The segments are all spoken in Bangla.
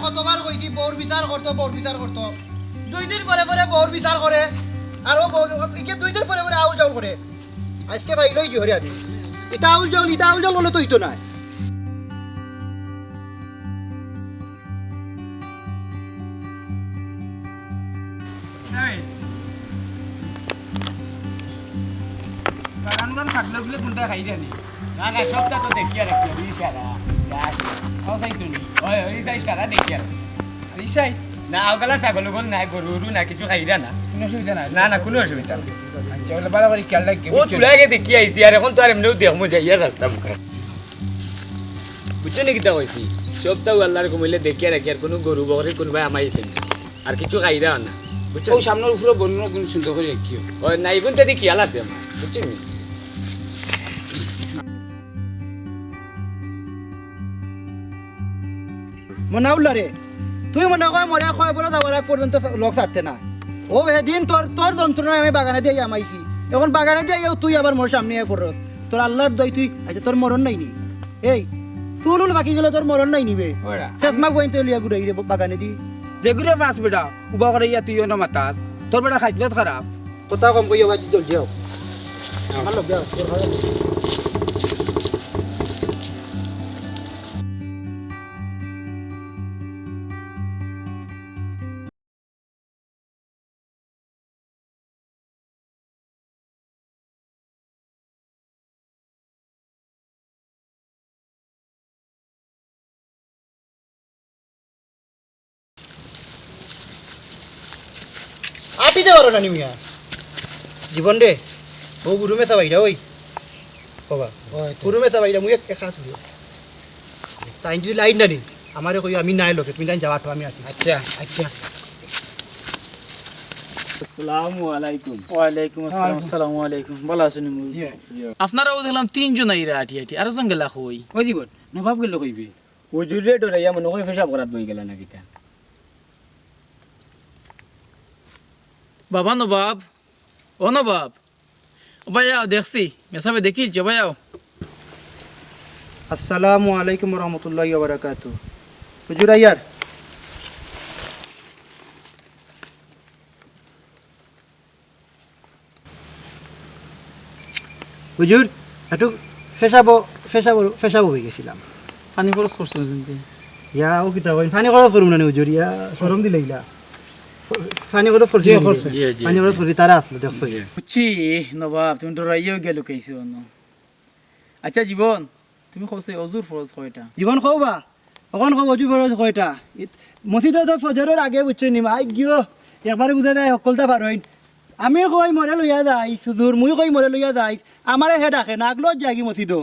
কতবার কইছি বউর বিচার করতো দুই দিন পরে পরে বউর বিচার করে আর ও ইকে দুই দিন পরে পরে আউল জাউল করে আজকে ভাই লই কি হরে আমি এটা আউল জাউল হলে তো হইতো না বাগানগন থাকলে বলে কোনটা খাই জানি না না সবটা তো দেখিয়া রাখি ইশারা ও সাইতুনি ওই ওই সাইডটা দেখিয়া ইশাই না আউগালা ছাগল গল নাই গরু না কিছু খাইরা না কোনো অসুবিধা না না না কোনো অসুবিধা না চল বারবার খেয়াল রাখি ও তুলাগে দেখি আইছি আর এখন তো আর এমনিও দেখমু যাইয়া রাস্তা মুখে বুঝছো নাকি তা কইছি সবটাও আল্লাহর কইলে দেখিয়া রাখি আর কোনো গরু বকরি কোনবা আমাইছে আর কিছু খাইরা না বুঝছো ও সামনের উপরে বন্য কোন সুন্দর করে রাখিও ও নাই কোনটা দি খেয়াল আছে আমার বুঝছো মনাউল্লা রে তুই মনে কয় মরে কয় বলে যাওয়ার আগ পর্যন্ত লোক ছাড়তে না ও সেদিন তোর যন্ত্রণায় আমি বাগানে দিয়ে আমাইছি এখন বাগানে দিয়ে তুই আবার মোর সামনে পড়স তোর আল্লাহর দই তুই আচ্ছা তোর মরণ নাই নি এই চুল বাকি গেলে তোর মরণ নাই নিবে চেষ্মা বইতে লিয়া ঘুরে বাগানে দি যেগুলো পাঁচ বেটা উবা করে ইয়া তুই না মাতাস তোর বেটা খাইছিলত খারাপ কথা কম কই বাজি জল যাও আমার লোক যাও তোর ভালো আটিতে পারো না নিমিয়া জীবন রে ও গুরুমে চাবাইরা ওই বাবা গুরুমে চাবাইরা মুই একা থুই তাই যদি লাইন না নি আমারে কই আমি নাই লোকে তুমি লাইন যাওয়া তো আমি আছি আচ্ছা আচ্ছা আসসালামু আলাইকুম ওয়া আলাইকুম আসসালাম আসসালামু আলাইকুম ভালো আছেন আপনারাও দেখলাম তিনজন আইরা আটি আর জন গেলা কই ও জীবন নবাব গেল কইবে ও জুরে ডরাইয়া মনে কই পেশাব করাত বই গেল না কিটা বাবা নবাব ও নবাব ও ভাইয়াও দেখছি মেসাবে দেখি যে ভাইয়াও আসসালামু আলাইকুম ওয়া রাহমাতুল্লাহি ওয়া বারাকাতু হুজুর আইয়ার হুজুর একটু ফেসাবো হয়ে গেছিলাম পানি খরচ করছো জিনতে ইয়া ও কিতা কইন পানি খরচ করুম না হুজুর ইয়া শরম দিলাইলা পানি খরচ করছি পানি খরচ করছি তারা আসলো দেখছো বুঝছি নবাব তুমি ডরাইয়াও গেল কইছো ন আচ্ছা জীবন তুমি কইছো অজুর ফরজ কয়টা জীবন খাওবা এখন খাও অজু ফরজ কয়টা মসজিদে তো ফজরের আগে বুঝছো নি মাই গিয়ে একবারে বুঝা যায় সকলটা পারইন আমি কই মরে লইয়া যাই সুদূর মুই কই মরে লইয়া যাই আমারে হে ডাকে না আগলো যাগি মসজিদো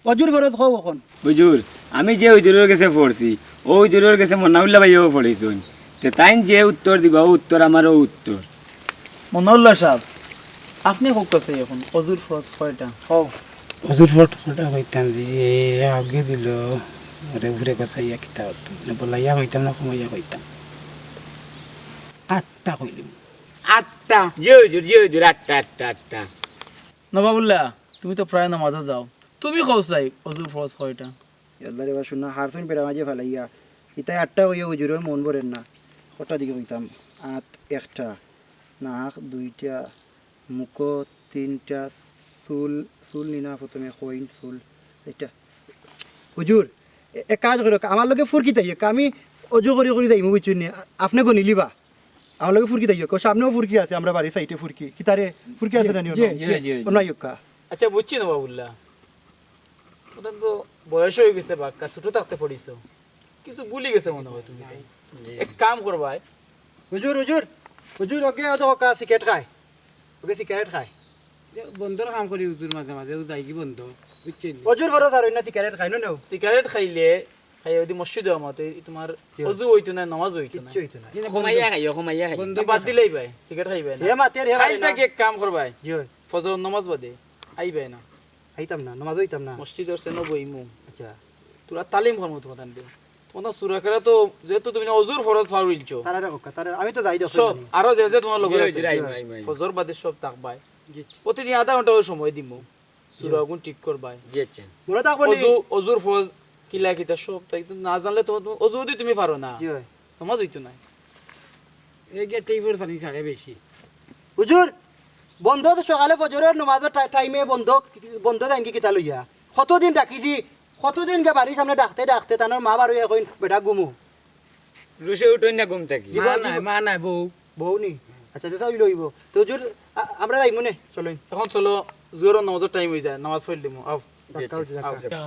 অজুর ফরজ খাও এখন হুজুর আমি যে হুজুরের কাছে পড়ছি ও হুজুরের কাছে মনাউল্লাহ ভাইও পড়েছুন তে তাইন যে উত্তর দিবা ও উত্তর আমারও উত্তর মনোল্লাহ সাহেব আপনি হোক কাছে এখন অজুর ফরজ কয়টা খাও হুজুর ফটোটা কইতাম রে আগে দিল আরে ঘুরে কসাইয়া কিতা না বলাইয়া কইতাম না কমাইয়া কইতাম 8টা কইলাম 8টা জি হুজুর আটটা নবাবুল্লাহ তুমি তো প্রায় নামাজে যাও তুমি কইছাই অজুর ফরজ কয়টা আল্লাহরে বা শুনা হারসুন পেরা মাঝে ফেলাইয়া ইতাই আটটা হইয়া হুজুরের মন ভরেন না কটা দিকে কইতাম 8 একটা নাক 2টা মুখ 3টা চুল নিনা প্রথমে কইন চুল এটা হুজুর এক কাজ করো আমার লগে ফুরকি তাই আমি অজু করি যাই বুঝছি নি আপনি গো নিলিবা আমার লগে ফুরকি তাই সামনেও ফুরকি আছে আমরা বাড়ি সাইডে ফুরকি কি তারে ফুরকি আছে না নিও না ইউকা আচ্ছা বুঝছি নবাবুল্লাহ ওটা তো বয়স হয়ে গেছে বাক্কা ছোট থাকতে পড়িছো কিছু ভুলি গেছে মনে হয় তুমি এক কাম করবাই হুজুর ওকে তো কা সিগারেট খায় ওকে সিগারেট খায় বন্ধর কাম করি হুজুর মাঝে মাঝে ও যাই কি বন্ধ বুঝছেন হুজুর ফরজ আর না সিগারেট খায় না সিগারেট খাইলে খাই ওদি মসজিদে আমাতে তোমার ওযু হইতো না নামাজ হইতো না কিচ্ছু হইতো না কমাইয়া খাই বন্ধ বাদ দিলেই ভাই সিগারেট খাইবে না হে মাতে হে খাইটা কি এক কাম করবাই জি ফজর নামাজ বাদে আইবে না আইতাম না নামাজ হইতাম না মসজিদের সেন বইমু আচ্ছা তোরা তালিম করমু তোমার তান দে তোমার সূরা করা তো যেহেতু তুমি ওযুর ফরজ ফারুইলছো তারা কা তারা আমি তো যাই দেখো সব আরো যে তোমার লগে জি, ফজর বাদে সব তাকবাই প্রতিদিন আধা ঘন্টা সময় দিমু সূরা গুণ ঠিক করবাই গেছেন মোরা তা কোনি ওযুর ফরজ কিলা কিতা সব তাই তো না জানলে তো ও যদি তুমি পারো না জি হয় তোমার হইতো না এই গেট টেইফর ফানি সাড়ে বেশি হুজুর বন্ধ তো সকালে ফজরের নামাজের টাইমে বন্ধ বন্ধ দেন কি কিতা লইয়া কতদিন ডাকিছি কতদিন গে বাড়ির সামনে ডাকতে ডাকতে তানোর মা বাড়ি এখন বেটা গুমু রুশে উঠোই না ঘুম থাকি মা নাই বউ বউ নি আচ্ছা আচ্ছা ওই লইব তো হুজুর আমরা যাইমু নে চলেন এখন চলো জোর নামাজের টাইম হয়ে যায় নামাজ পড়ে দিমু আও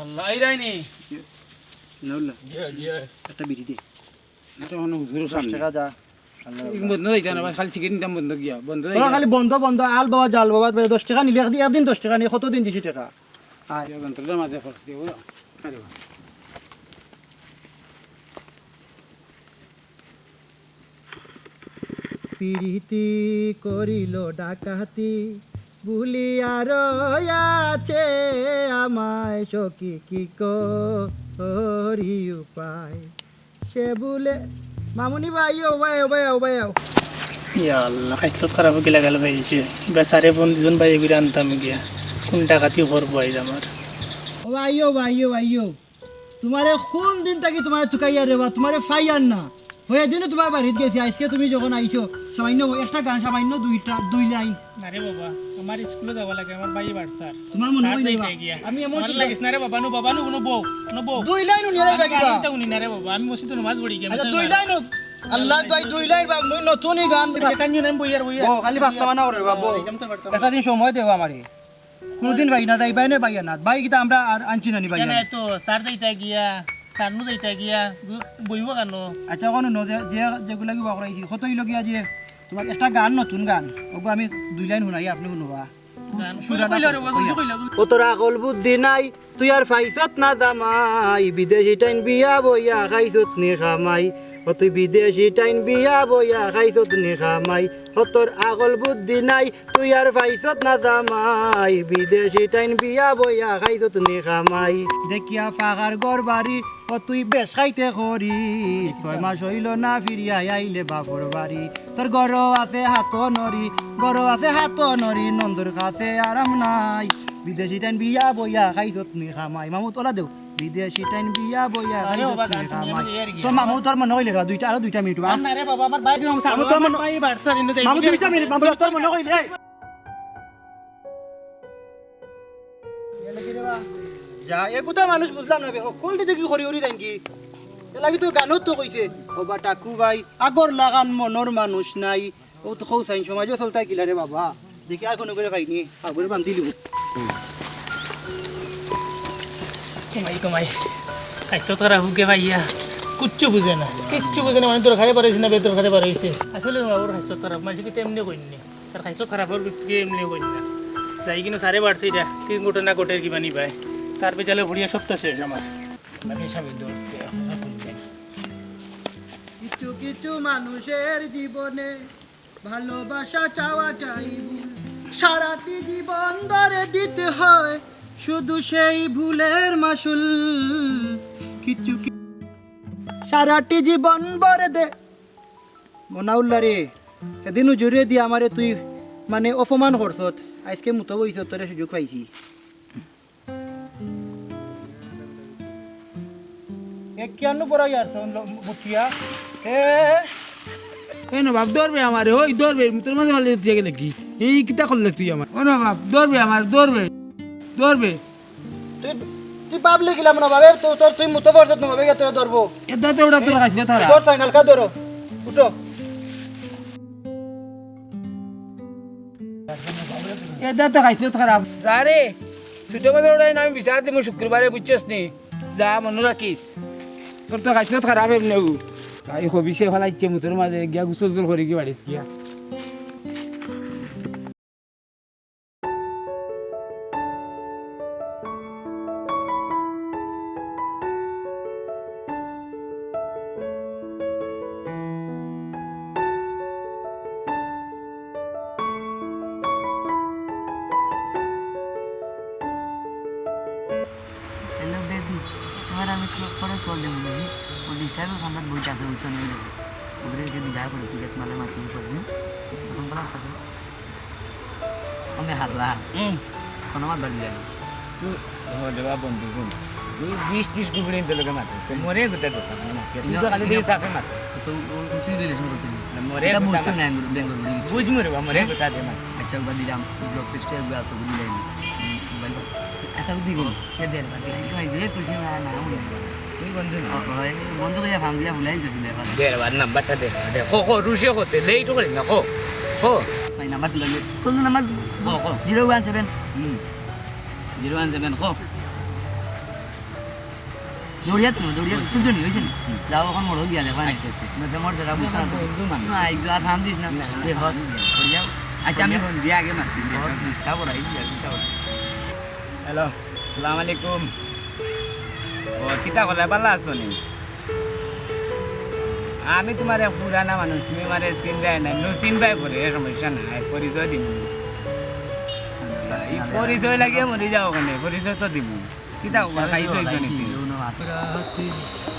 আল্লাহ আইরাইনি নাউলা একটা বিড়ি দে এটা মনে হুজুরের 10 সামনে টাকা যা বন্ধ হইতা না খালি চিকেন দাম বন্ধ গিয়া বন্ধ তোরা খালি বন্ধ বন্ধ আল বাবা জাল বাবা 10 টাকা নিলে একদিন 10 টাকা নিয়ে কতদিন দিছি টাকা আয় যন্ত্রটা মাঝে খরচ দিব আরে বাহ প্রীতি করিল ডাকাতি ভুলিয়া রয়াছে আমায় সখী কি করি উপায় সে বলে মামুনি ভাই ও ভাই ও ভাই ও ভাই ইয়া আল্লাহ খাইছত খারাপ গেলা গেল ভাইছে বেচারে বন্ধুজন ভাই ঘুরে আনতাম গিয়া কোন ডাকাতি করবো আইজ আমার ও ভাইও ভাইও ভাইও তোমারে কোন দিন থাকি তোমার চুকাইয়া রে বা তোমারে ফাইয়ার না হয়ে দিনও তোমার বাড়িতে গেছি আজকে তুমি যখন আইছো সামান্য একটা গান সামান্য দুই লাইন আরে বাবা আমার স্কুলে যাব লাগে আমার ভাই বাড়ছার তোমার মনে হয় না গিয়া আমি এমন মন লাগিস না রে বাবা নো বউ দুই লাইন উনি যাইবা কিবা আমি উনি না রে বাবা আমি মসজিদে নামাজ পড়ি গিয়া আচ্ছা দুই লাইন আল্লাহ ভাই দুই লাইন বা মই নতুনই গান এটা নিয়ে নাম বইয়ার ও খালি বাতলা মানা রে বাবা একটা দিন সময় দেও আমারে কোনদিন ভাই না যাইবাই না ভাইয়া না ভাই কিটা আমরা আর আনছি না নি ভাই কেন তো স্যার যাইতা গিয়া সারনু যাইতা গিয়া বইব কেন আচ্ছা কোন যে যেগুলা কি বাকরাইছি কতই লগিয়া যে তোমার একটা গান নতুন গান ওগো আমি দুই লাইন শুনাই আপনি শুনবা ও তোর আকল বুদ্ধি নাই তুই আর ফাইছত না জামাই বিদেশি টাইন বিয়া বইয়া খাইছত নি খামাই ও তুই বিদেশি টাইন বিয়া বইয়া খাইছত নি খামাই ও তোর আকল বুদ্ধি নাই তুই আর ফাইছত না জামাই বিদেশি টাইন বিয়া বইয়া খাইছত নি খামাই দেখিয়া ফাগার গড় বাড়ি ও তুই বেশ খাইতে করি 6 মাস হইল না ফিরিয়া আইলে বাপর বাড়ি তোর গরো আছে হাত নরি নন্দর কাছে আরাম নাই বিদেশি টাইন বিয়া বইয়া খাইছত নি খামাই মামু তোলা দেও বিদেশি টাইন বিয়া বইয়া খাইছত নি খামাই তোর মামু তোর মনে হইলে আরো দুইটা মিনিট বা না রে বাবা আমার ভাই আমার ভাই বাড়ছার ইনো যাইব মামু দুইটা মিনিট মামু তোর মনে হইলে যা এগুতা মানুষ বুঝলাম না বেহ কোন দিকে কি হরি দেন কি লাগি তো গানত তো কইছে ও বা টাকু ভাই আগর লাগান মনর মানুষ নাই ও তো খৌ সাইন সমাজও চলতা কিলা রে বাবা দেখি আর কোনো করে খাইনি আগরে বান্ধি লিব কমাই খাইছত খারাপ হুকে ভাইয়া কিচ্ছু বুঝে না মানে তোর খাই পারাইছে না বেতর খাই পারাইছে আসলে ওর খাইছত খারাপ মাঝে কি তেমনি কইনি তার খাইছত খারাপ ওর এমনি কইনি না যাই কিনা সারে বাড়ছে এটা কি ঘটনা ঘটে কিবা নি ভাই তার পেছালে ভরিয়া সপ্তাহ শেষ আমার কিছু কিছু মানুষের জীবনে ভালোবাসা চাওয়াটাই ভুল সারাটি জীবন ধরে দিতে হয় শুধু সেই ভুলের মাসুল কিছু সারাটি জীবন ভরে দে মনাউল্লা রে এদিনও জুড়ে দিয়ে আমারে তুই মানে অপমান করছত আজকে মুতো বইছ তোরে সুযোগ পাইছি কেন পড়াই আর বুটিয়া এই নবাব দৌড়বে আমার ওই দৌড়বে তোর মাঝে মাঝে দিয়ে গেলে কি এই কিতা করলে তুই আমার ও নবাব দৌড়বে আমার দৌড়বে তুই পাবলে গেলাম না বাবে তোর তুই মুতো পড়ছত না বাবে তোর ধরবো এদাতে ওটা তোর খাইছে তারা তোর সাইনাল কা ধরো উঠো এদাতে খাইছে খারাপ আরে ছোট বাজার ওটাই আমি বিচার দিব শুক্রবারে বুঝছিস নি যা মনে রাখিস তোর তো খাইছে খারাপ এমনি তাই হবিছে ফেলাইছে মুতোর মাঝে গিয়া গুসল করে গিয়ে বাড়িতে গিয়া हेलो बेबी तुम्हारा আমি পরে কল দেব নি ও ডিস্টার্ব আমরা বইটা আছে উচ্চ নেই ওরে যদি যায় পড়ে ঠিক আছে তোমার মাতি পড়ে তখন বলা আছে আমি হারলা কোন মাত বাড়ি যাবে তুই দেবা বন্ধু তুই 20-30 গুবড়ে তোলকে মাতিস তো মরে গুতা তো তুই তো খালি দিয়ে চাপে মাতিস তো তুই রিলেশন করতে মরে এটা গুতা বুঝছো না বেঙ্গল বুঝ মরে মরে গুতা দে মাতিস আচ্ছা ওবা দিলাম ব্লক পেস্টে আছে ওগুলো দিলাই আচ্ছা দিব এ দেন বাকি আমি যে খুশি না না তুই বন্ধু না বন্ধু করে ফাম দিয়া ভুলাই যাচ্ছি দেখো দে বার নাম্বারটা দে দে কো রুশে হতে লেই তো করিস না কো ভাই নাম্বার তুলে তোর নাম্বার 017 017 কো দৌড়িয়া সুজনি হয়েছে না যাও এখন মরো গিয়া দেখো আচ্ছা আচ্ছা তোমার জায়গা বুঝছো না না এগুলা থাম দিস না দেখো দৌড়িয়া আচ্ছা আমি ফোন দিয়ে আগে মাতি ডিস্টার্ব করা এই হ্যালো আসসালামু আলাইকুম ও কিতা করে ভালো আছো নি আমি তোমার পুরানা মানুষ তুমি মারে চিনবাই না নো চিনবাই পরে সমস্যা নাই পরিচয় দিব এই পরিচয় লাগে মরে যাও ওখানে পরিচয় তো দিব কিতা খাইছো হইছো নাকি রাতে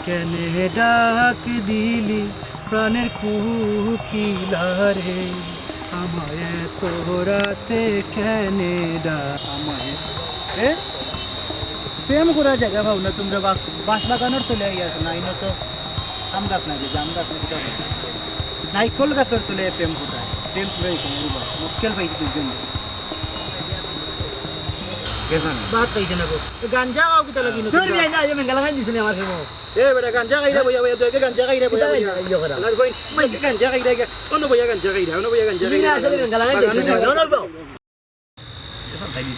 কেনে ডাক দিলি প্রাণের কুকিলারে আমায় তোরাতে কেনে ডাক আমায় প্রেম করার জায়গা ভাব না তোমরা বাঁশ বাগানোর তলে আইয়াছো না ইনো তো আম গাছ নাই জাম গাছ নাই কিতা নাইকল গাছের তলে প্রেম ফুটায় প্রেম ফুটাই মক্কেল পাইছি দুজন গেছো না বাত খাইছে না গো গাঞ্জা খাও কিতা লাগি না তুই না আমি গালাগান দিছ না আমার ফেমো এ বেটা গাঞ্জা খাইরা বইয়া বইয়া তুই গাঞ্জা খাইরা বইয়া বইয়া লার কই মাই গাঞ্জা খাইরা গে অন্য বইয়া গাঞ্জা খাইরা অন্য বইয়া গাঞ্জা খাইরা না আসলে গালাগান দিছ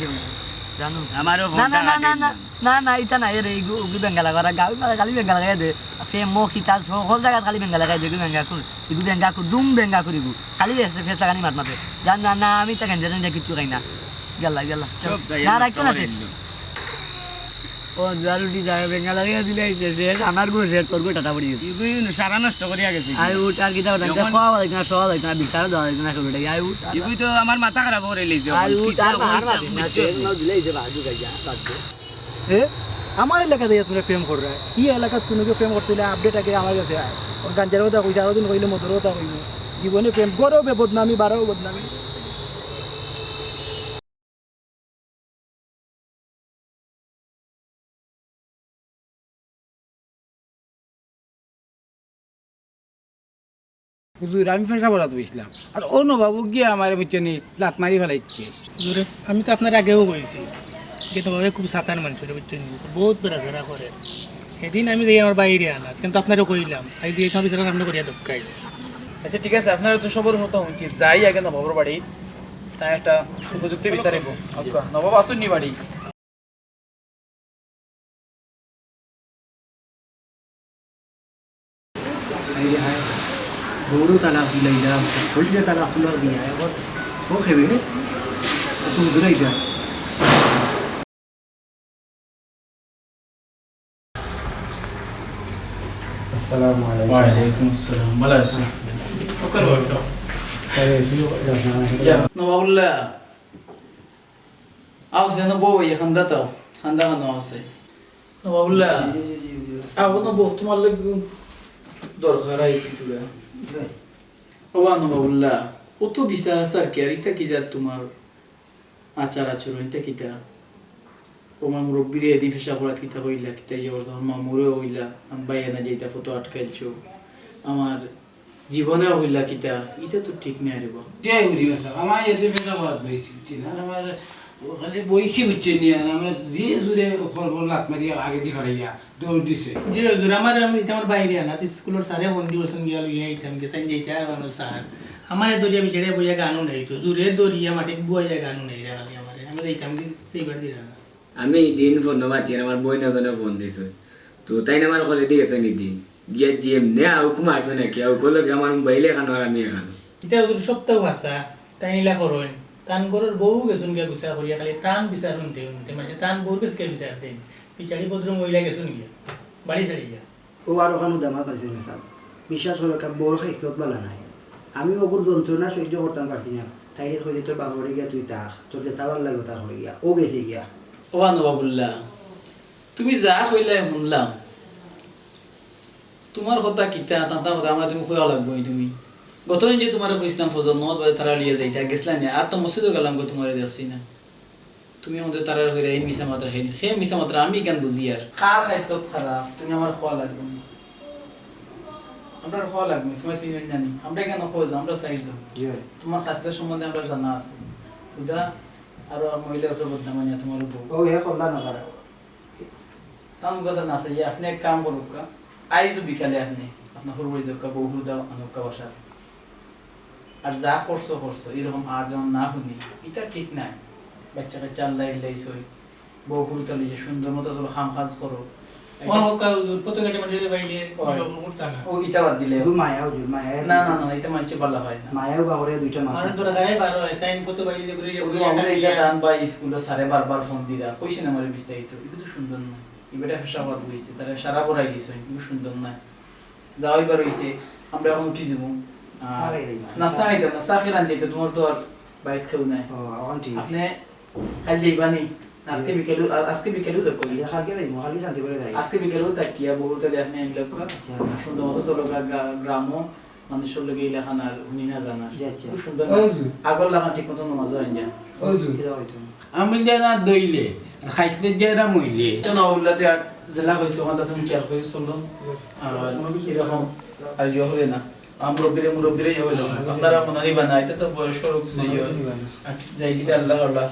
না জানো আমারও না না না না না না না ইতা নাই রে উগি বেঙ্গালা করা গাও মারা খালি বেঙ্গালা গায় দে ফেমো কিতা সকল জায়গা খালি বেঙ্গালা গায় দে বেঙ্গা কর ইগু বেঙ্গা কর দুম বেঙ্গা করিবু খালি ফেস ফেস লাগানি মাত মাতে জান না না আমি তা গাঞ্জা না কিছু খাই না গেলা গেলা না রাখতো না ও জারুটি যায় বেঙ্গালা গায় দিলে আইছে রে আমার গো রে তোর গো টাটা পড়ি গেছে ইগুই সারা নষ্ট করিয়া গেছে আই উট আর কিতা ওটা খাওয়া লাগে না সওয়া লাগে না বিচার দাও না করে আই উট ইগুই তো আমার মাথা খারাপ করে লইছে আই উট আর মার মার না না দিলে যে বাজু গাইয়া বাজু এ আমার এলাকা দিয়ে তোমরা প্রেম কর রা ই এলাকাত কোনো কেউ প্রেম করতে হলে আপডেট আগে আমার কাছে আয় ওর গাঞ্জার কথা কইছে আরো দিন কইলে মদর কথা কইল জীবনে প্রেম গড়ও বদনামি বাড়াও বদনামি হুজুর আমি পেশা পড়াতে বসলাম আর অন্য বাবু গিয়ে আমার বুঝছেনি লাত মারি ফেলাইছে জোরে আমি তো আপনার আগেও বলছি যে তোমাকে খুব সাতার মানুষ বুঝছেন বহুত বেড়াচেরা করে সেদিন আমি যাই আমার বাইরে আনা কিন্তু আপনারও কইলাম এই দিয়ে সব বিচার আপনি করিয়া দক্কাই আচ্ছা ঠিক আছে আপনারা তো সবর মতো উচিত যাই আগে নবাবর বাড়ি তাই একটা উপযুক্ত বিচারিব আচ্ছা নবাব আসুননি বাড়ি বড় তালাক দিলাইলাম হইলে তালাক তুলাক দিয়া এবার ও খেবে তুমি দূরাইটা আসসালামু আলাইকুম ওয়ালাইকুম আসসালাম ভালো আছেন ওকাল বলতো নবাবুল্লাহ আছে না বউ এখানটা তো খান্দা খানো আছে নবাবুল্লাহ আগুন বউ তোমার লাগবে দরকার আইছি তুলা বাবা নবাবুল্লাহ কত বিচার আচার কে আর ইটা কি যা তোমার আচার আচরণ ইটা কিটা তোমার মুরব্বীরে এদিন ফেসা পড়াত কিতা হইলা কিতা ইয়ে করছো আমার মামুরে হইলা আমি বাইয়া না যেটা ফটো আটকাইছো আমার জীবনেও হইলা কিতা এটা তো ঠিক নাই রে বা যে উড়ি গেছে আমার এতে পেশা পড়াতে বসছি না আমার খালি বইছি বুঝছে নিয়ে আমার যে জুড়ে লাত মারি আগে দিয়ে ফেলাইয়া দৌড় দিছে যে হুজুর আমার আমি এটা আমার বাইরে আনা তো স্কুলের স্যারে বন্দি বসন গিয়া লইয়া আইতাম যে তাই যেটা আমার স্যার আমার দরিয়া বিছড়ে বইয়া গানও নাই তো জুরে দরিয়া মাটি বইয়া গানও নাই রে খালি আমার আমি যাইতাম সেইবার দিরা না আমি দিন ফোন নবাতি আমার বই নজনে ফোন দিছে তো তাই না আমার করে দিয়েছে নি দিন গিয়া জিএম নে আউ কুমার জনে কি আউ কল আমার মোবাইলে খানো আর আমি খানো এটা হুজুর সপ্তাহ ভাষা তাই নিলা করোন তান গরর বউ গেছুন গিয়া গুছা করিয়া খালি তান বিচার শুনতে শুনতে মানে তান বউর কাছে বিচার দেন পিছাড়ি ভদ্র মহিলা গেছুন গিয়া বাড়ি ছাড়ি গিয়া ও আর ওখানে দামা পাইছে মেসাল বিশ্বাস করে বড় খাইছত বালা নাই আমি ওগুর যন্ত্রণা সহ্য করতাম পারছি না তাই কইলে তোর বাবা গিয়া তুই তাক তোর যেটা ভাল লাগে তা করে গিয়া ও গেছে গিয়া ও নবাবুল্লাহ তুমি যা কইলা শুনলাম তোমার কথা কিতা তাতা কথা আমার তুমি কইয়া লাগবো তুমি গতদিন যে তোমার কইছিলাম ফজর 9 বাজে তারা লিয়ে যাইতা গেছলা না আর তো মসজিদে গেলাম গো তোমারে দেখছি না তুমি আমাদের তারার করে এই মিশা মাত্রা খাইনি সে মিশা মাত্রা আমি কেন বুঝি আর কার খাইছো খারাপ তুমি আমার খাওয়া লাগবে না। আমরা খাওয়া লাগবে তোমার চিনি জানি আমরা কেন খোঁজ আমরা চাইছো তোমার খাসলের সম্বন্ধে আমরা জানা আছে বুঝা আর মহিলা উপরে বদনামানিয়া তোমার উপর ও হে করলা না তারা তাম কথা না আছে আপনি এক কাম করুক আইজু বিকালে আপনি আপনার হরবড়ি দক্কা বউ দাও আনুকা বসা আর যা করছো করছো এরকম আর যেমন না শুনি এটা ঠিক নাই বাচ্চাকে চাল লাইছই বউ হুরুতা লিয়ে সুন্দর মতো চলো খাম কাজ করো আমার হোক কত কেটে মাঝে বাইরে মুড়তা না ও ইটা বাদ দিলে দু মায়া হুজুর মায়া না না না এটা মানছে ভালো হয় না মায়াও বাবরে দুইটা মাথা আর তোরা গায়ে বার হয় টাইম কত বাইরে করে ও যে আমরা এটা দান বা স্কুলে সারে বারবার ফোন দিরা কইছেন আমার বিস্তারিত এটা তো সুন্দর না ইবেটা ফেসাবাদ হইছে তারা সারা বড়াই দিছে কিন্তু সুন্দর না যাওই বার হইছে আমরা এখন উঠি যাব না সাইদা না সাফির আন দিতে তোমার তো আর বাইত খেউ নাই ও এখন ঠিক আপনি কাল যাইবানি আজকে বিকেলও তো কই কালকে যাই মহালি জানতে পারে যাই আজকে বিকেলও তাকিয়া বহু তাহলে আপনি আইন লোক সুন্দর মতো চলো গ্রাম মানুষের লগে ইলাখান আর উনি না জানার খুব সুন্দর আগর লাগা ঠিক মতো নামাজ হয় না আমি যারা দইলে খাইছিলে যারা মইলে তো না উল্লাতে জেলা হইছে ওখানটা তুমি খেয়াল করে চলো আর এরকম আর জহরে না মুরব্বীরে হইলো আপনারা মনে নিবা না এটা তো বয়স্ক লোক যাই দিতে আল্লাহ আল্লাহ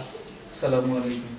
সালামু আলাইকুম